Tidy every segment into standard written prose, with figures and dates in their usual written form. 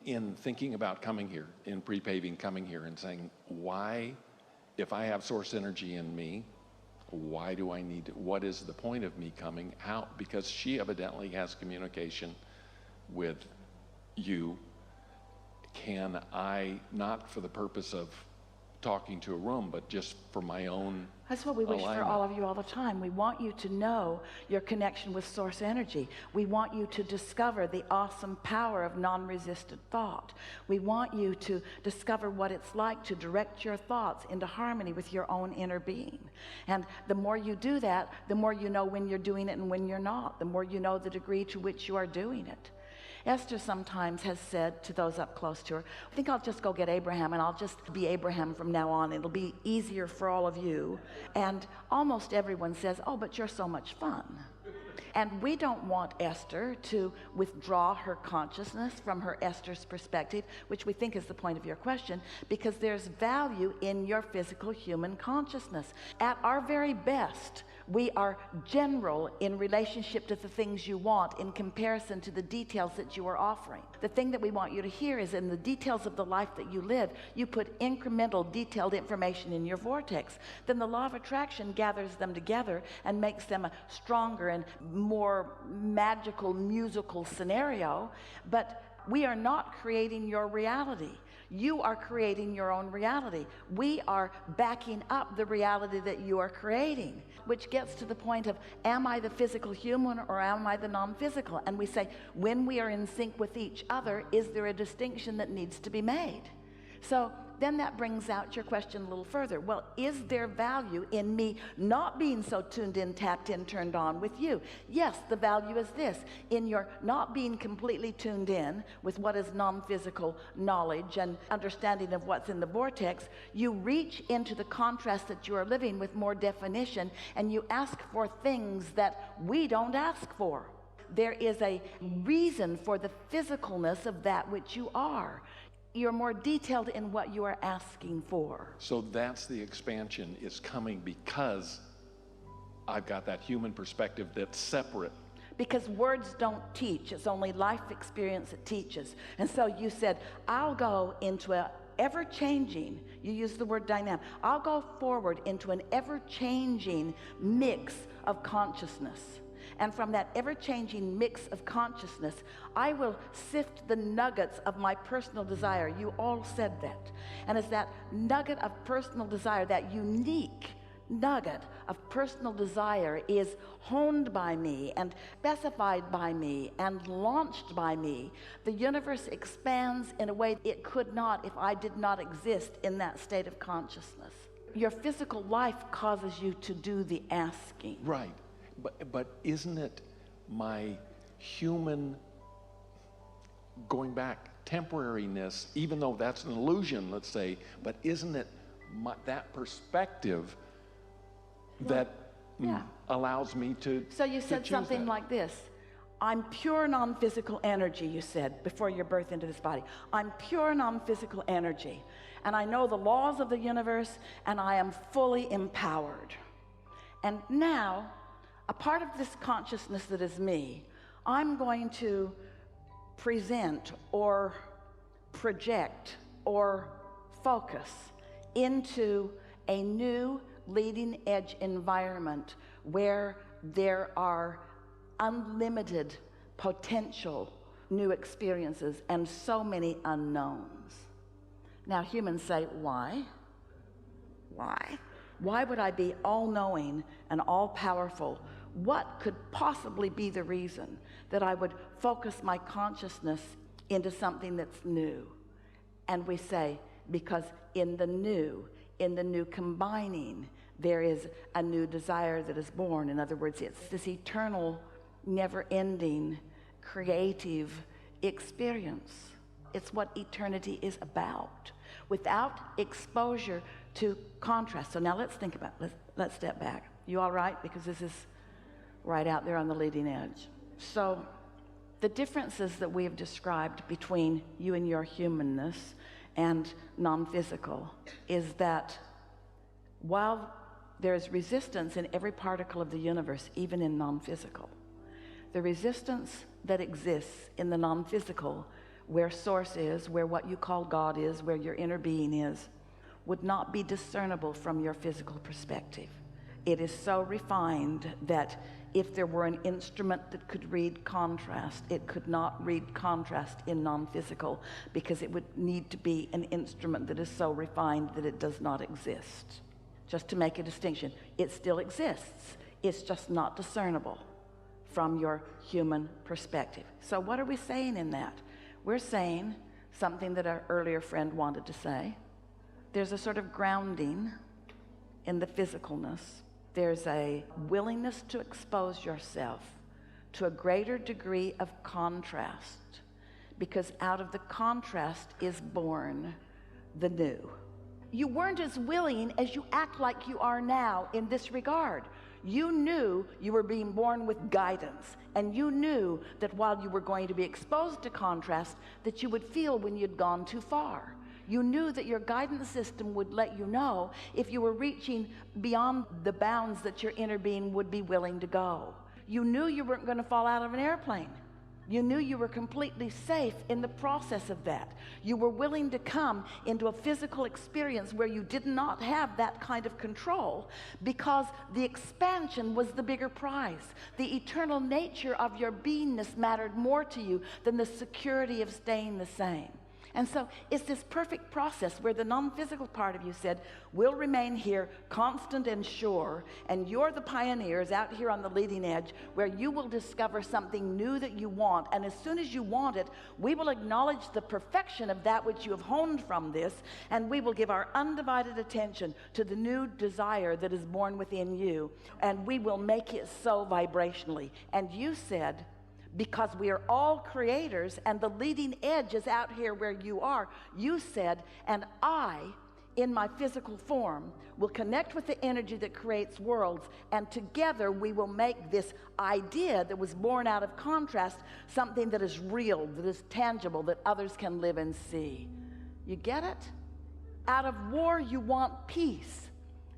in thinking about coming here, in pre-paving, coming here and saying, why, if I have source energy in me, why do I need to, what is the point of me coming? How? Because she evidently has communication with you. Can I, not for the purpose of talking to a room, but just for my own That's what we wish alignment. for all of you all the time. We want you to know your connection with source energy. We want you to discover the awesome power of non-resistant thought. We want you to discover what it's like to direct your thoughts into harmony with your own inner being. And the more you do that, the more you know when you're doing it and when you're not. The more you know the degree to which you are doing it. Esther sometimes has said to those up close to her, I think I'll just go get Abraham and I'll just be Abraham from now on. It'll be easier for all of you. And almost everyone says, oh, but you're so much fun. And we don't want Esther to withdraw her consciousness from her Esther's perspective, which we think is the point of your question, because there's value in your physical human consciousness. At our very best, we are general in relationship to the things you want in comparison to the details that you are offering. The thing that we want you to hear is in the details of the life that you live, you put incremental detailed information in your vortex. Then the law of attraction gathers them together and makes them a stronger and more magical musical scenario. But we are not creating your reality. You are creating your own reality. We are backing up the reality that you are creating, which gets to the point of, am I the physical human or am I the non-physical? And we say, when we are in sync with each other, is there a distinction that needs to be made? So then that brings out your question a little further. Well, is there value in me not being so tuned in, tapped in, turned on with you? Yes, the value is this. In your not being completely tuned in with what is non-physical knowledge and understanding of what's in the vortex, you reach into the contrast that you are living with more definition, and you ask for things that we don't ask for. There is a reason for the physicalness of that which you are. You're more detailed in what you are asking for. So that's the expansion is coming because I've got that human perspective that's separate. Because words don't teach, it's only life experience that teaches. And so you said, I'll go into a ever-changing, you use the word dynamic, I'll go forward into an ever-changing mix of consciousness. And from that ever-changing mix of consciousness, I will sift the nuggets of my personal desire. You all said that. And as that nugget of personal desire, that unique nugget of personal desire is honed by me and specified by me and launched by me, the universe expands in a way it could not if I did not exist in that state of consciousness. Your physical life causes you to do the asking. Right. But isn't it my human, going back, temporariness, even though that's an illusion, let's say, but isn't it that perspective that allows me to So you said something like this. I'm pure non-physical energy, you said, before your birth into this body. I'm pure non-physical energy. And I know the laws of the universe, and I am fully empowered. And now, a part of this consciousness that is me, I'm going to present or project or focus into a new leading edge environment where there are unlimited potential new experiences and so many unknowns. Now humans say, why? Why? Why would I be all-knowing and all-powerful? What could possibly be the reason that I would focus my consciousness into something that's new? And we say, because in the new combining, there is a new desire that is born. In other words, it's this eternal, never-ending, creative experience. It's what eternity is about, without exposure to contrast. So now let's think about it. Let's step back. You all right? Because this is right out there on the leading edge. So the differences that we have described between you and your humanness and non-physical is that while there is resistance in every particle of the universe, even in non-physical, the resistance that exists in the non-physical where source is, where what you call God is, where your inner being is, would not be discernible from your physical perspective. It is so refined that if there were an instrument that could read contrast, it could not read contrast in non-physical, because it would need to be an instrument that is so refined that it does not exist. Just to make a distinction, it still exists. It's just not discernible from your human perspective. So what are we saying in that? We're saying something that our earlier friend wanted to say. There's a sort of grounding in the physicalness. There's a willingness to expose yourself to a greater degree of contrast, because out of the contrast is born the new. You weren't as willing as you act like you are now in this regard. You knew you were being born with guidance, and you knew that while you were going to be exposed to contrast, that you would feel when you'd gone too far. You knew that your guidance system would let you know if you were reaching beyond the bounds that your inner being would be willing to go. You knew you weren't going to fall out of an airplane. You knew you were completely safe in the process of that. You were willing to come into a physical experience where you did not have that kind of control, because the expansion was the bigger prize. The eternal nature of your beingness mattered more to you than the security of staying the same. And so it's this perfect process where the non-physical part of you said, we'll remain here constant and sure, and you're the pioneers out here on the leading edge where you will discover something new that you want, and as soon as you want it, we will acknowledge the perfection of that which you have honed from this, and we will give our undivided attention to the new desire that is born within you, and we will make it so vibrationally. And you said, because we are all creators and the leading edge is out here where you are, you said, and I, in my physical form, will connect with the energy that creates worlds, and together we will make this idea that was born out of contrast something that is real, that is tangible, that others can live and see. You get it? Out of war you want peace,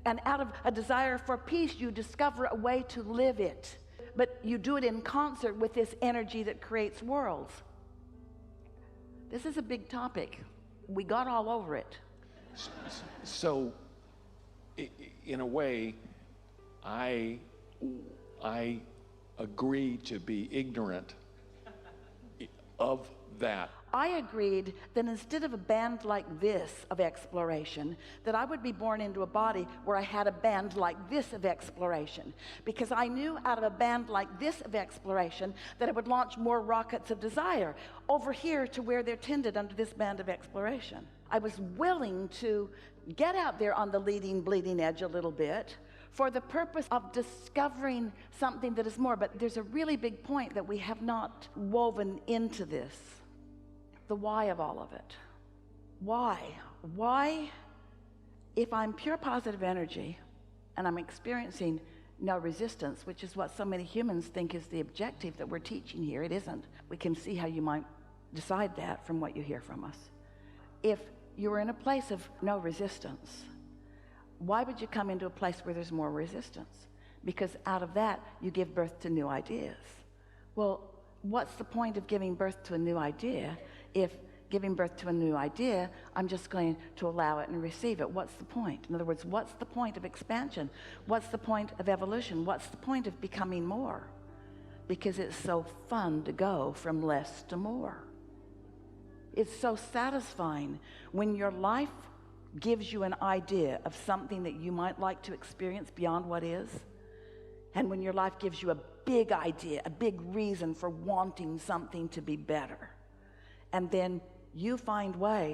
and out of a desire for peace you discover a way to live it. But you do it in concert with this energy that creates worlds. This is a big topic. We got all over it. So, in a way, I agree to be ignorant of that. I agreed that instead of a band like this of exploration, that I would be born into a body where I had a band like this of exploration, because I knew out of a band like this of exploration that I would launch more rockets of desire over here to where they're tended under this band of exploration. I was willing to get out there on the leading, bleeding edge a little bit for the purpose of discovering something that is more. But there's a really big point that we have not woven into this. The why of all of it. Why? Why, if I'm pure positive energy and I'm experiencing no resistance, which is what so many humans think is the objective that we're teaching here, it isn't. We can see how you might decide that from what you hear from us. If you were in a place of no resistance, why would you come into a place where there's more resistance? Because out of that, you give birth to new ideas. Well, what's the point of giving birth to a new idea if giving birth to a new idea, I'm just going to allow it and receive it? What's the point? In other words, what's the point of expansion? What's the point of evolution? What's the point of becoming more? Because it's so fun to go from less to more. It's so satisfying when your life gives you an idea of something that you might like to experience beyond what is, and when your life gives you a big idea, a big reason for wanting something to be better. And then you find ways